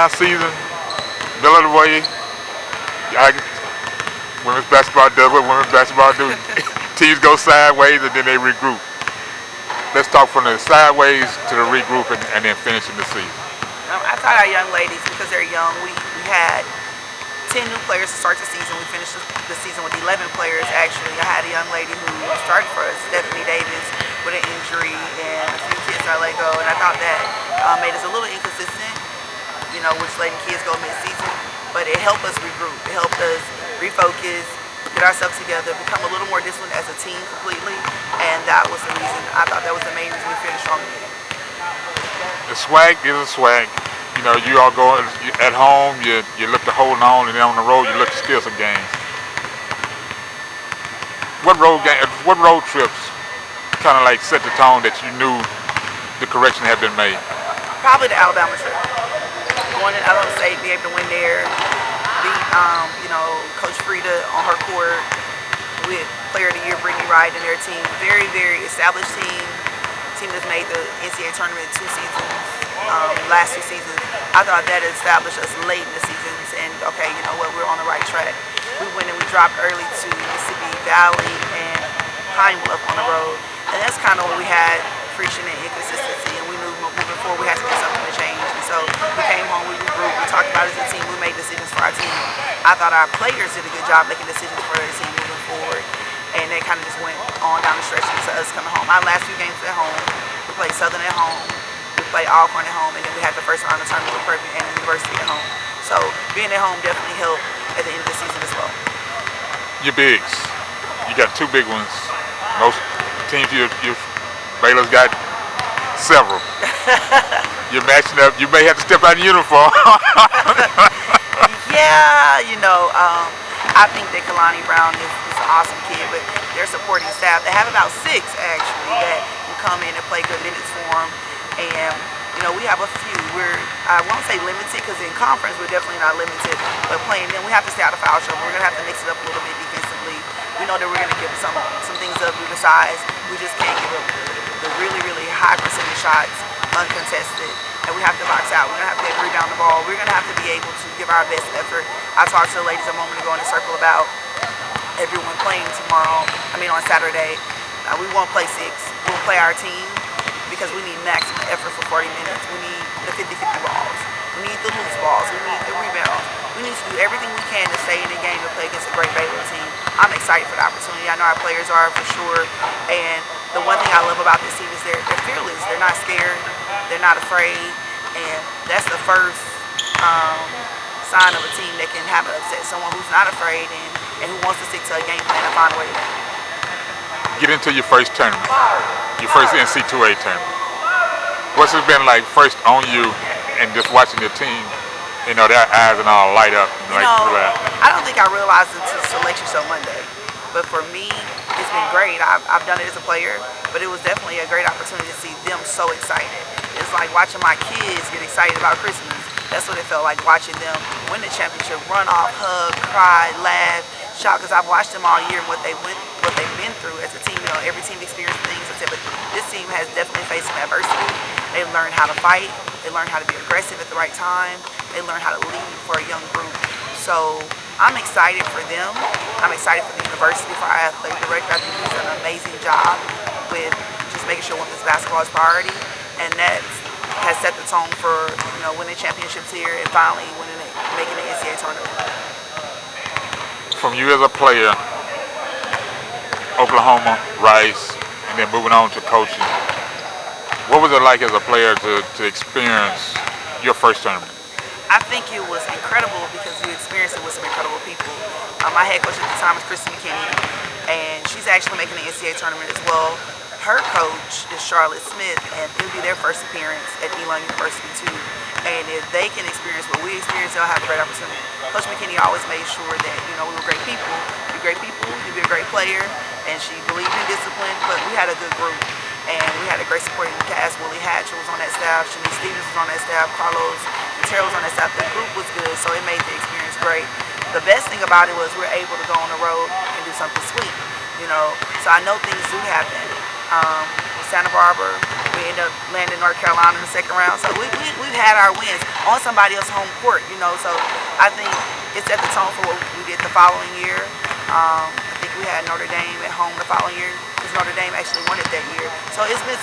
my season, middle of the way, women's basketball does what women's basketball do. Teams go sideways and then they regroup. Let's talk from the sideways to the regroup and then finishing the season. I thought our young ladies, because they're young, we had 10 new players to start the season. We finished the season with 11 players, actually. I had a young lady who started for us, Stephanie Davis, with an injury, and a few kids I let go. And I thought that made us a little inconsistent, which letting kids go mid-season. But it helped us regroup. It helped us refocus, get ourselves together, become a little more disciplined as a team completely. And that was the reason. I thought that was the main reason we finished strong again. The swag is a swag. You all go at home, you look to hold on, and then on the road, you look to steal some games. What road trips kind of like set the tone that you knew the correction had been made? Probably the Alabama trip. Going to Alabama State, be able to win there, beat Coach Frida on her court with Player of the Year Brittany Wright and their team. Very, very established team that's made the NCAA tournament 2 seasons, last 2 seasons. I thought that established us late in the seasons, and okay, you know what, we're on the right track. We went and we dropped early to Mississippi Valley and Pine Bluff on the road, and that's kind of when we had friction and inconsistency, and we knew moving forward we had to do something to change. And so we came home, we regrouped, we talked about it as a team, we made decisions for our team. I thought our players did a good job making decisions for their team moving forward. And they kind of just went on down the stretch to us coming home. Our last few games at home, we played Southern at home, we played Alcorn at home, and then we had the first round of the tournament with Purdy and University at home. So being at home definitely helped at the end of the season as well. Your bigs, you got 2 big ones. Most teams, Baylor's got several. You're matching up. You may have to step out in uniform. Yeah, I think that Kalani Brown is an awesome kid, but their supporting staff, they have about 6 actually that can come in and play good minutes for them. And we have a few. I won't say limited, because in conference we're definitely not limited, but playing them, we have to stay out of foul trouble. We're going to have to mix it up a little bit defensively. We know that we're going to give some things up due to size. We just can't give up the really, really high percentage shots uncontested. And we have to box out. We're going to have to be able to rebound the ball. We're going to have to be able to give our best effort. I talked to the ladies a moment ago in the circle about everyone playing on Saturday. We won't play 6. We'll play our team because we need maximum effort for 40 minutes. We need the 50-50 balls. We need the loose balls. We need the rebounds. We need to do everything we can to stay in the game to play against a great Baylor team. I'm excited for the opportunity. I know our players are for sure. And the one thing I love about this team is they're fearless. They're not scared. They're not afraid. And that's the first sign of a team that can have an upset. Someone who's not afraid and who wants to stick to a game plan and find a way to win. Get into your first tournament, your first NC2A tournament. What's it been like first on you and just watching your team, their eyes and all light up? I don't think I realized it until selection show Monday. But for me, it's been great. I've done it as a player, but it was definitely a great opportunity to see them so excited. It's like watching my kids get excited about Christmas. That's what it felt like, watching them win the championship, run off, hug, cry, laugh, shout, because I've watched them all year and what they've been through as a team. Every team experienced things, but this team has definitely faced some adversity. They learned how to fight. They learned how to be aggressive at the right time. They learned how to lead for a young group. So I'm excited for them. I'm excited for the university, for our athletic director. I think he's done an amazing job with just making sure women's basketball is priority, and that has set the tone for winning championships here and finally making the NCAA tournament. From you as a player, Oklahoma, Rice, and then moving on to coaching, what was it like as a player to experience your first tournament? I think it was incredible because you experienced it with some incredible people. My head coach at the time was Kristen McKinney, and she's actually making the NCAA tournament as well. Her coach is Charlotte Smith, and it'll be their first appearance at Elon University too. And if they can experience what we experienced, they'll have a great opportunity. Coach McKinney always made sure that we were great people. You're great people, you'd be a great player, and she believed in discipline. But we had a good group, and we had a great supporting cast. Willie Hatch was on that staff, Shanice Stevens was on that staff, Carlos Terrell was on that staff. The group was good, so it made the experience great. The best thing about it was we were able to go on the road and do something sweet. So I know things do happen. With Santa Barbara, We ended up landing North Carolina in the second round. So we've had our wins on somebody else's home court, you know. So I think it set the tone for what we did the following year. I think we had Notre Dame at home the following year because Notre Dame actually won it that year. So it's been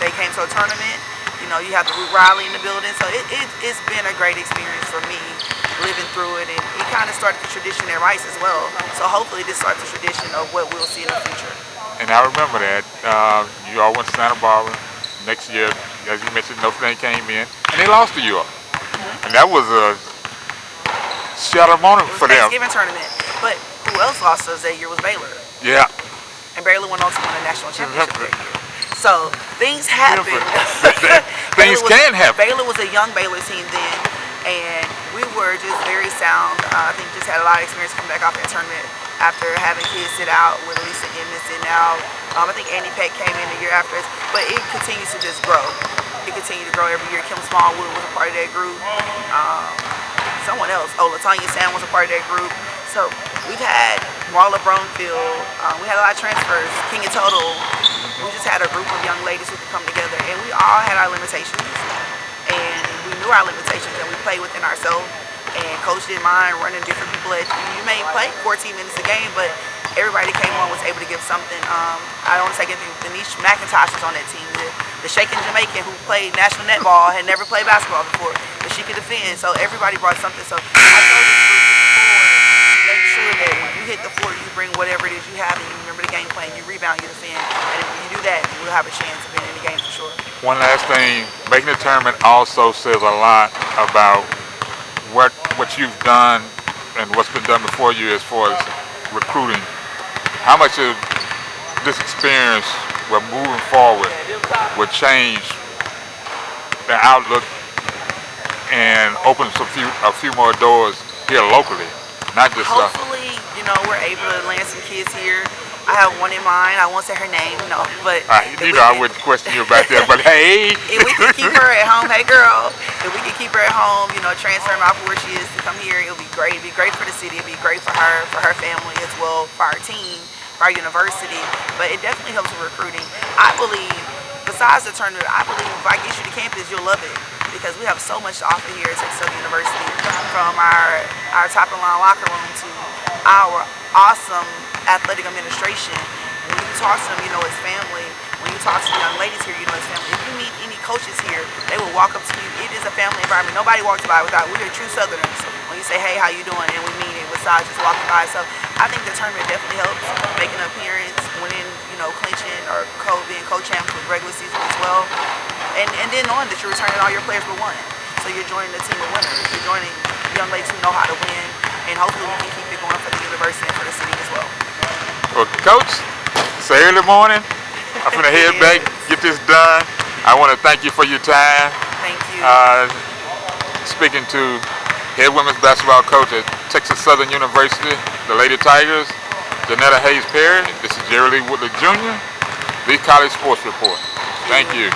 they came to a tournament. You know, you have the Root Riley in the building. So it's been a great experience for me living through it. And it kind of started the tradition at Rice as well. So hopefully this starts the tradition of what we'll see in the future. And I remember that. You all went to Santa Barbara. Next year, as you mentioned, Notre Dame came in, and they lost to you all. And that was a shadow moment for them. Thanksgiving tournament. But who else lost us that year was Baylor. Yeah. And Baylor went on to win a national championship that year. So things happen. Things can happen. Baylor was a young Baylor team then, and we were just very sound. I think just had a lot of experience coming back off that tournament after having kids sit out with Lisa Emmett sitting out. I think Andy Peck came in the year after us, but it continues to just grow. It continued to grow every year. Kim Smallwood was a part of that group. Someone else, LaTanya Sam was a part of that group. So we've had Marla Bromfield. We had a lot of transfers. King and Total. We just had a group of young ladies who could come together, and we all had our limitations, and we knew our limitations, and we played within ourselves. And coach didn't mind running different people. You may play 14 minutes a game, but everybody that came on was able to give something. I don't want to take anything. Denise McIntosh was on that team. The shaking Jamaican who played national netball, had never played basketball before, but she could defend. So everybody brought something. So I told this group make sure that when you hit the floor, you bring whatever it is you have, and you remember the game plan. You rebound, you defend, and if you do that, we'll have a chance of being in the game for sure. One last thing, making the tournament also says a lot about what you've done and what's been done before you as far as recruiting. How much of this experience, we're moving forward, will change the outlook and open a few more doors here locally, not just hopefully, you know, we're able to land some kids here. I have one in mind. I won't say her name, no, but you know I wouldn't question you about that. But hey, if we can keep her at home, hey girl, if we can keep her at home, you know, transfer her off where she is to come here, it'll be great. It'll be great for the city. It'll be great for her family as well, for our team, for our university. But it definitely helps with recruiting. I believe, besides the tournament, I believe if I get you to campus, you'll love it. Because we have so much to offer here at Texas Southern University, from our top of the line locker room to our awesome athletic administration. When you talk to them, you know it's family. When you talk to the young ladies here, you know it's family. If you meet any coaches here, they will walk up to you. It is a family environment. Nobody walks by without. We are true Southerners. When you say, hey, how you doing? And we mean it besides just walking by. So I think the tournament definitely helps. Making an appearance, winning, you know, clinching or being co-champs with regular season as well. And then knowing that you're returning all your players but one. So you're joining a team of winners. You're joining young ladies who know how to win. And hopefully we can keep it going for the university and for the city as well. Well, Coach, it's early morning. I'm going to head back, get this done. I want to thank you for your time. Thank you. Speaking to head women's basketball coach at Texas Southern University, the Lady Tigers, Johnetta Hayes Perry. This is Jerry Lee Woodley Jr., the College Sports Report. Thank you.